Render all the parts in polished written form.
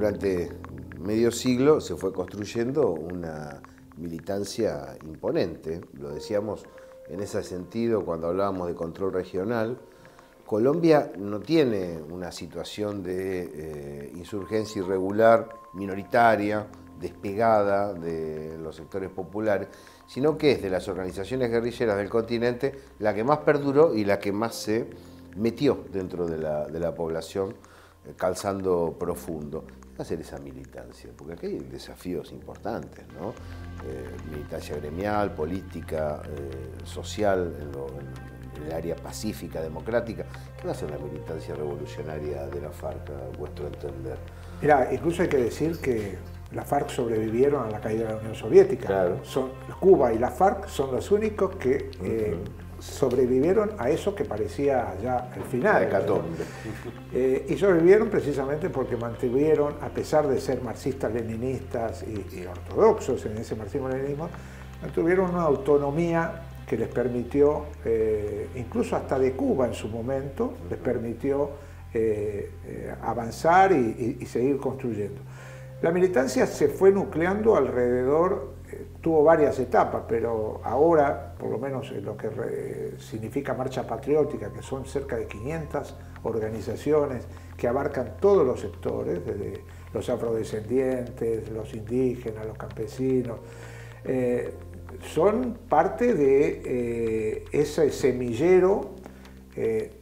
durante medio siglo se fue construyendo una militancia imponente. Lo decíamos en ese sentido cuando hablábamos de control regional. Colombia no tiene una situación de insurgencia irregular, minoritaria, despegada de los sectores populares, sino que es de las organizaciones guerrilleras del continente la que más perduró y la que más se metió dentro de la población, calzando profundo. ¿Qué va a hacer esa militancia? Porque aquí hay desafíos importantes, ¿no? Militancia gremial, política, social, en el área pacífica, democrática. ¿Qué va a ser la militancia revolucionaria de la FARC, a vuestro entender? Mira, incluso hay que decir que la FARC sobrevivieron a la caída de la Unión Soviética. Claro. Cuba y la FARC son los únicos que sobrevivieron a eso que parecía ya el final. Y sobrevivieron precisamente porque mantuvieron, a pesar de ser marxistas-leninistas y ortodoxos en ese marxismo-leninismo, mantuvieron una autonomía que les permitió, incluso hasta de Cuba en su momento, les permitió avanzar y seguir construyendo. La militancia se fue nucleando alrededor, tuvo varias etapas, pero ahora, por lo menos en lo que significa Marcha Patriótica, que son cerca de 500 organizaciones que abarcan todos los sectores, desde los afrodescendientes, los indígenas, los campesinos, son parte de ese semillero,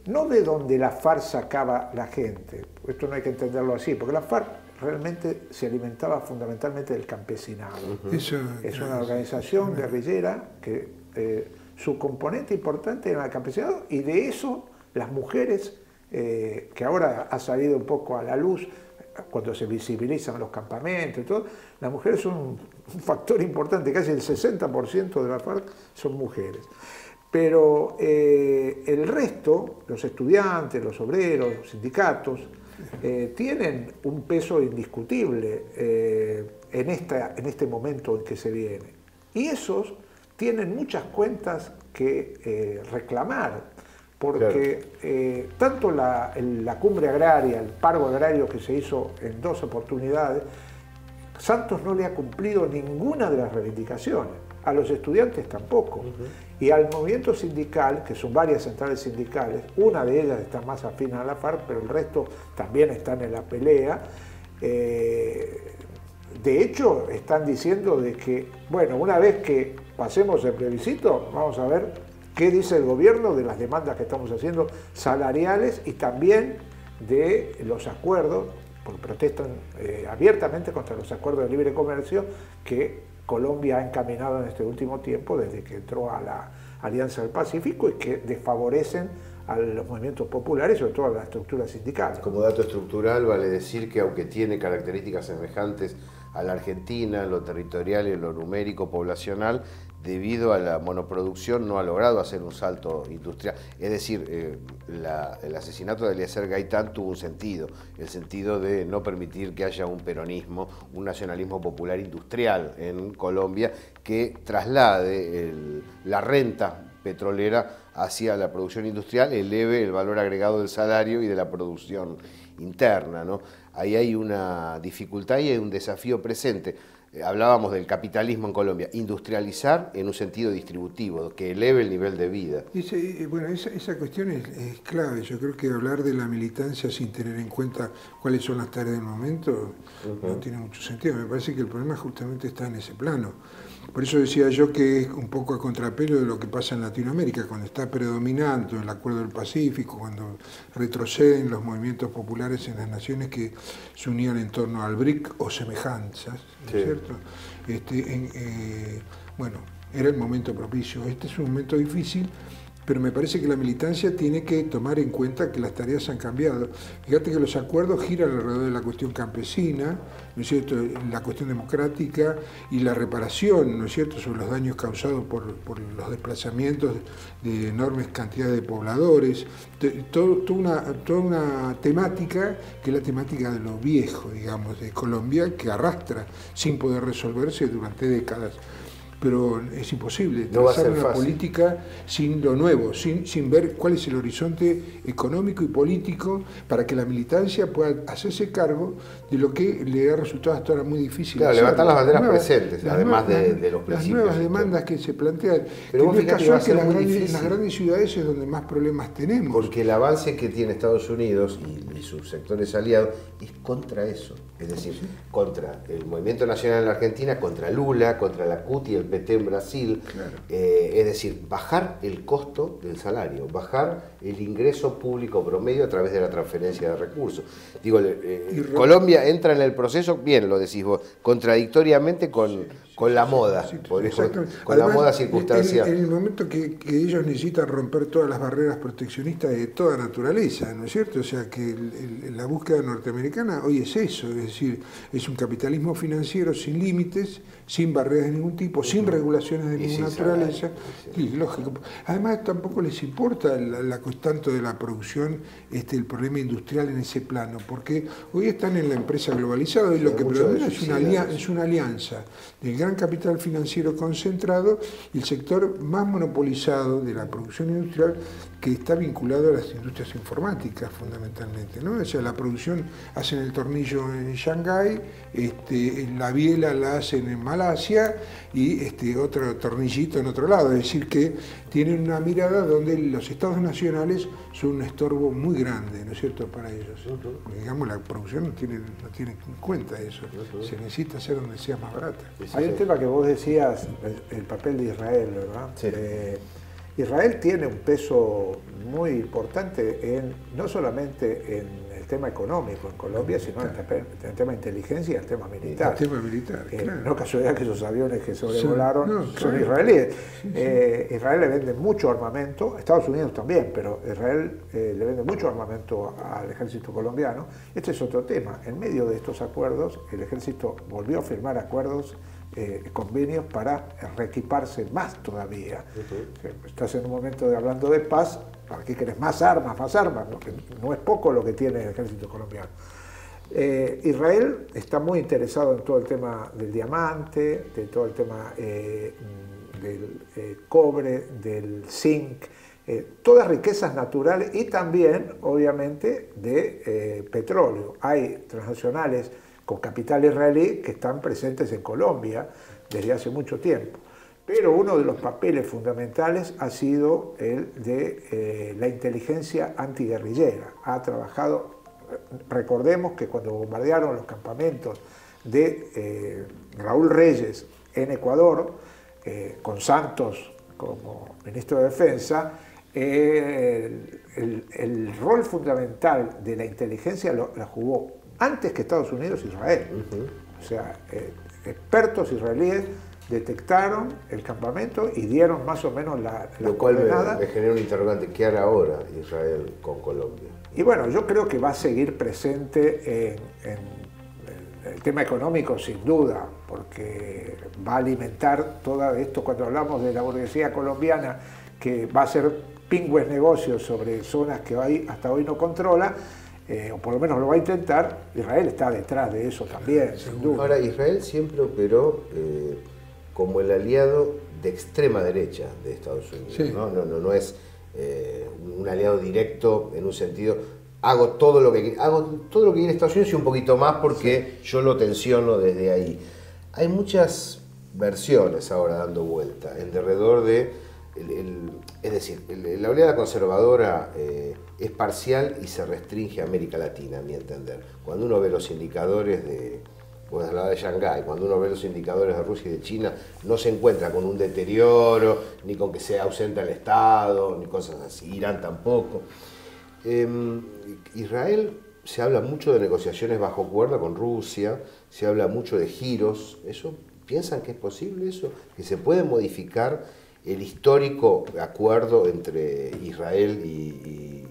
no de donde la FARC sacaba la gente, esto no hay que entenderlo así, porque la FARC realmente se alimentaba fundamentalmente del campesinado. Es una organización guerrillera que su componente importante era el campesinado, y de eso las mujeres, que ahora ha salido un poco a la luz cuando se visibilizan los campamentos y todo, las mujeres son un factor importante, casi el 60% de la FARC son mujeres. Pero el resto, los estudiantes, los obreros, los sindicatos, tienen un peso indiscutible en este momento en que se viene. Y esos tienen muchas cuentas que reclamar, porque tanto la cumbre agraria, el paro agrario que se hizo en 2 oportunidades, Santos no le ha cumplido ninguna de las reivindicaciones, a los estudiantes tampoco. Y al movimiento sindical, que son varias centrales sindicales, una de ellas está más afín a la FARC, pero el resto también están en la pelea. De hecho, están diciendo de que, bueno, una vez que pasemos el plebiscito, vamos a ver qué dice el gobierno de las demandas que estamos haciendo salariales y también de los acuerdos, porque protestan abiertamente contra los acuerdos de libre comercio que Colombia ha encaminado en este último tiempo desde que entró a la Alianza del Pacífico y que desfavorecen a los movimientos populares, sobre todo a las estructuras sindicales. Como dato estructural vale decir que aunque tiene características semejantes a la Argentina, en lo territorial y en lo numérico poblacional, debido a la monoproducción no ha logrado hacer un salto industrial. Es decir, el asesinato de Eliezer Gaitán tuvo un sentido, el sentido de no permitir que haya un peronismo, un nacionalismo popular industrial en Colombia que traslade la renta petrolera hacia la producción industrial, eleve el valor agregado del salario y de la producción interna, ¿no? Ahí hay una dificultad y hay un desafío presente. Hablábamos del capitalismo en Colombia, industrializar en un sentido distributivo, que eleve el nivel de vida. Bueno, esa cuestión es clave. Yo creo que hablar de la militancia sin tener en cuenta cuáles son las tareas del momento no tiene mucho sentido. Me parece que el problema justamente está en ese plano. Por eso decía yo que es un poco a contrapelo de lo que pasa en Latinoamérica, cuando está predominando el Acuerdo del Pacífico, cuando retroceden los movimientos populares en las naciones que se unían en torno al BRIC o semejanzas, ¿no es cierto? Bueno, era el momento propicio. Este es un momento difícil, pero me parece que la militancia tiene que tomar en cuenta que las tareas han cambiado. Fíjate que los acuerdos giran alrededor de la cuestión campesina, ¿no es cierto?, la cuestión democrática y la reparación, ¿no es cierto?, sobre los daños causados por los desplazamientos de enormes cantidades de pobladores, toda una temática que es la temática de lo viejo, digamos, de Colombia, que arrastra sin poder resolverse durante décadas. pero es imposible No va a trazar ser una fácil. política sin lo nuevo, sin ver cuál es el horizonte económico y político para que la militancia pueda hacerse cargo de lo que le ha resultado hasta ahora muy difícil. Claro, hacer. levantar las banderas presentes, además de los Las principios. nuevas demandas que se plantean. Pero Que vos no es fíjate que va a casual que ser muy en difícil. las grandes ciudades es donde más problemas tenemos. Porque el avance que tiene Estados Unidos y sus sectores aliados es contra eso. Es decir, contra el Movimiento Nacional en la Argentina, contra Lula, contra la CUT y el PT en Brasil. Claro. Es decir, bajar el costo del salario, bajar el ingreso público promedio a través de la transferencia de recursos. Digo, Colombia entra en el proceso, bien lo decís vos, contradictoriamente con la moda, con Exactamente. la Además, moda circunstancial. En el momento que ellos necesitan romper todas las barreras proteccionistas de toda naturaleza, ¿no es cierto? O sea, que la búsqueda norteamericana hoy es eso, es decir, es un capitalismo financiero sin límites, sin barreras de ningún tipo, sin regulaciones de Y ninguna sin naturaleza. salario, Y lógico. Además, tampoco les importa tanto de la producción, el problema industrial en ese plano, porque hoy están en la empresa globalizada y lo que mucho de predomina subsidios. es una alianza del gran capital financiero concentrado y el sector más monopolizado de la producción industrial, que está vinculado a las industrias informáticas fundamentalmente, ¿no? O sea, la producción hacen el tornillo en Shanghái, la biela la hacen en Malasia y otro tornillito en otro lado, es decir que tienen una mirada donde los estados nacionales son un estorbo muy grande, ¿no es cierto?, para ellos. Digamos, la producción no tiene en cuenta eso, se necesita hacer donde sea más barata. Hay un tema que vos decías, el papel de Israel, ¿verdad? Sí. Israel tiene un peso muy importante no solamente en el tema económico en Colombia, sino en el tema de inteligencia y en el tema militar. El tema militar, claro. No casualidad que esos aviones que sobrevolaron son claro. israelíes. Sí, sí. Israel le vende mucho armamento, Estados Unidos también, pero Israel le vende mucho armamento al ejército colombiano. Este es otro tema. En medio de estos acuerdos, el ejército volvió a firmar acuerdos, convenios para reequiparse más todavía. Estás en un momento de hablando de paz, ¿para qué querés más armas? Porque no es poco lo que tiene el ejército colombiano. Israel está muy interesado en todo el tema del diamante, de todo el tema del cobre, del zinc, todas riquezas naturales y también, obviamente, de petróleo. Hay transnacionales con capital israelí que están presentes en Colombia desde hace mucho tiempo. Pero uno de los papeles fundamentales ha sido el de la inteligencia antiguerrillera. Ha trabajado, recordemos que cuando bombardearon los campamentos de Raúl Reyes en Ecuador, con Santos como ministro de Defensa, el rol fundamental de la inteligencia la jugó antes que Estados Unidos e Israel. O sea, expertos israelíes detectaron el campamento y dieron más o menos la coordenada. Me genera un interrogante, ¿qué hará ahora Israel con Colombia? Y bueno, yo creo que va a seguir presente en el tema económico, sin duda, porque va a alimentar todo esto cuando hablamos de la burguesía colombiana, que va a hacer pingües negocios sobre zonas que hasta hoy no controla, o por lo menos lo va a intentar. Israel está detrás de eso también, sin duda. Ahora, Israel siempre operó como el aliado de extrema derecha de Estados Unidos. Sí. No es un aliado directo en un sentido, hago todo lo que quiere Estados Unidos y un poquito más porque yo lo tensiono desde ahí. Hay muchas versiones ahora dando vuelta en derredor de... es decir, la oleada conservadora es parcial y se restringe a América Latina, a mi entender. Cuando uno ve los indicadores vos hablabas de Shanghái, cuando uno ve los indicadores de Rusia y de China, no se encuentra con un deterioro, ni con que se ausenta el Estado, ni cosas así. Irán tampoco. Israel, se habla mucho de negociaciones bajo cuerda con Rusia, se habla mucho de giros. ¿Piensan que es posible eso? ¿Que se puede modificar el histórico acuerdo entre Israel y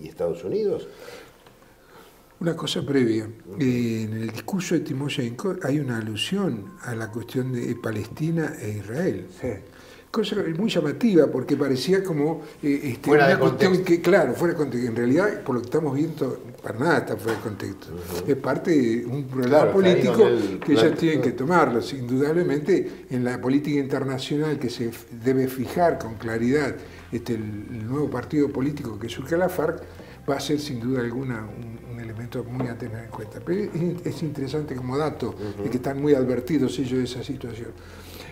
Estados Unidos? Una cosa previa, en el discurso de Timoshenko hay una alusión a la cuestión de Palestina e Israel. Sí. cosa muy llamativa, porque parecía como fuera una de cuestión contexto. que, claro, fuera de contexto. En realidad, por lo que estamos viendo, para nada está fuera de contexto. Es parte de un programa político que ellos tienen que tomarlo. Indudablemente, en la política internacional que se debe fijar con claridad el nuevo partido político que surge la FARC, va a ser sin duda alguna un elemento muy a tener en cuenta. Pero es interesante como dato, de que están muy advertidos ellos de esa situación.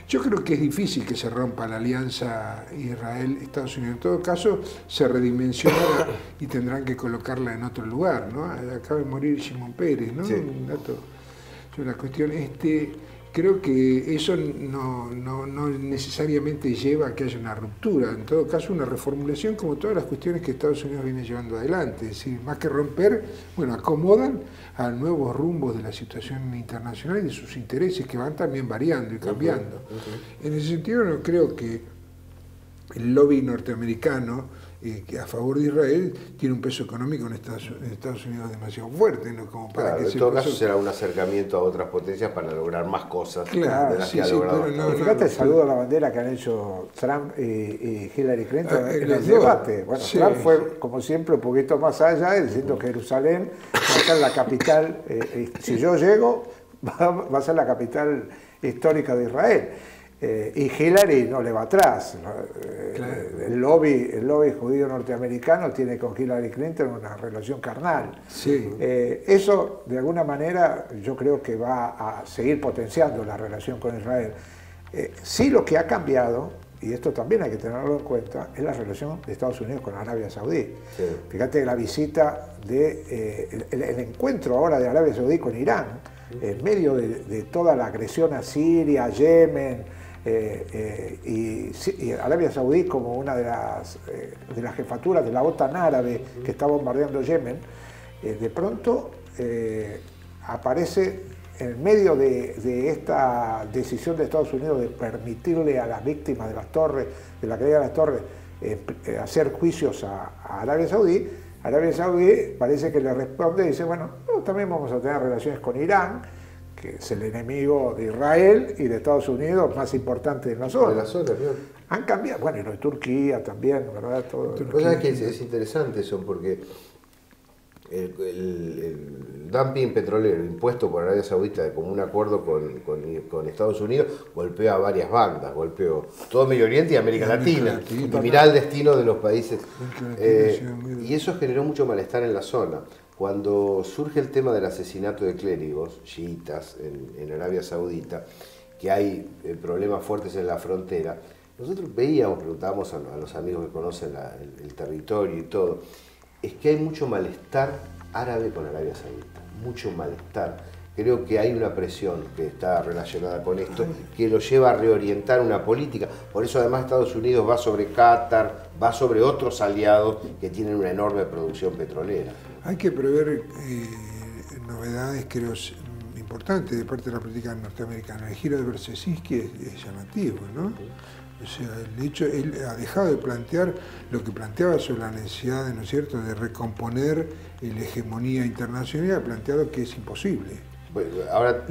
Yo creo que es difícil que se rompa la alianza Israel-Estados Unidos. En todo caso, se redimensionará y tendrán que colocarla en otro lugar, ¿no? Acaba de morir Shimon Peres, ¿no? Sí. Un dato sobre la cuestión. Creo que eso no necesariamente lleva a que haya una ruptura, en todo caso una reformulación como todas las cuestiones que Estados Unidos viene llevando adelante, es decir, más que romper, bueno, acomodan a nuevos rumbos de la situación internacional y de sus intereses que van también variando y cambiando. En ese sentido no creo que el lobby norteamericano que a favor de Israel tiene un peso económico en Estados Unidos demasiado fuerte, ¿no? Como para Claro, que en todo caso será un acercamiento a otras potencias para lograr más cosas Claro, de las sí, que ha sí, logrado. pero no, Fíjate el saludo a la bandera que han hecho Trump y Hillary Clinton en los el dos. debate. Bueno, Sí. Trump fue, como siempre, un poquito más allá, diciendo que Jerusalén va a ser la capital, si yo llego, va a ser la capital histórica de Israel. Y Hillary no le va atrás. Claro. El lobby judío norteamericano tiene con Hillary Clinton una relación carnal. Sí. Eso, de alguna manera, yo creo que va a seguir potenciando la relación con Israel. Sí, lo que ha cambiado, y esto también hay que tenerlo en cuenta, es la relación de Estados Unidos con Arabia Saudí. Sí. Fíjate la visita, el encuentro ahora de Arabia Saudí con Irán, en medio de toda la agresión a Siria, Yemen, y Arabia Saudí como una de las jefaturas de la OTAN árabe que está bombardeando Yemen, de pronto aparece en medio de esta decisión de Estados Unidos de permitirle a las víctimas de las torres, de la caída de las torres, hacer juicios a Arabia Saudí. Arabia Saudí parece que le responde y dice, bueno, también vamos a tener relaciones con Irán, que es el enemigo de Israel y de Estados Unidos más importante en la zona. De la zona, ¿no? Han cambiado, bueno, y lo de Turquía también, ¿verdad? Todo. Pues es que es interesante eso, porque el dumping petrolero impuesto por Arabia Saudita como un acuerdo con Estados Unidos golpeó a varias bandas, golpeó todo Medio Oriente y América Latina. Y mirá el destino de los países. Y eso generó mucho malestar en la zona. Cuando surge el tema del asesinato de clérigos chiitas en Arabia Saudita, que hay problemas fuertes en la frontera, nosotros veíamos, preguntábamos a los amigos que conocen el territorio y todo, es que hay mucho malestar árabe con Arabia Saudita, mucho malestar. Creo que hay una presión que está relacionada con esto, que lo lleva a reorientar una política. Por eso además Estados Unidos va sobre Qatar, va sobre otros aliados que tienen una enorme producción petrolera. Hay que prever novedades, creo, importantes de parte de la política norteamericana. El giro de Brzezinski es llamativo, ¿no? O sea, el hecho, él ha dejado de plantear lo que planteaba sobre la necesidad, ¿no es cierto?, de recomponer la hegemonía internacional, ha planteado que es imposible. Bueno, ahora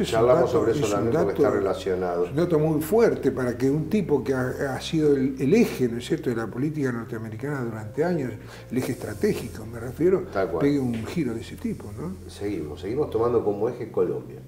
charlamos sobre eso también porque está relacionado. Es un dato muy fuerte para que un tipo que ha sido el eje, ¿no es cierto?, de la política norteamericana durante años, el eje estratégico, me refiero, pegue un giro de ese tipo, ¿no? Seguimos tomando como eje Colombia.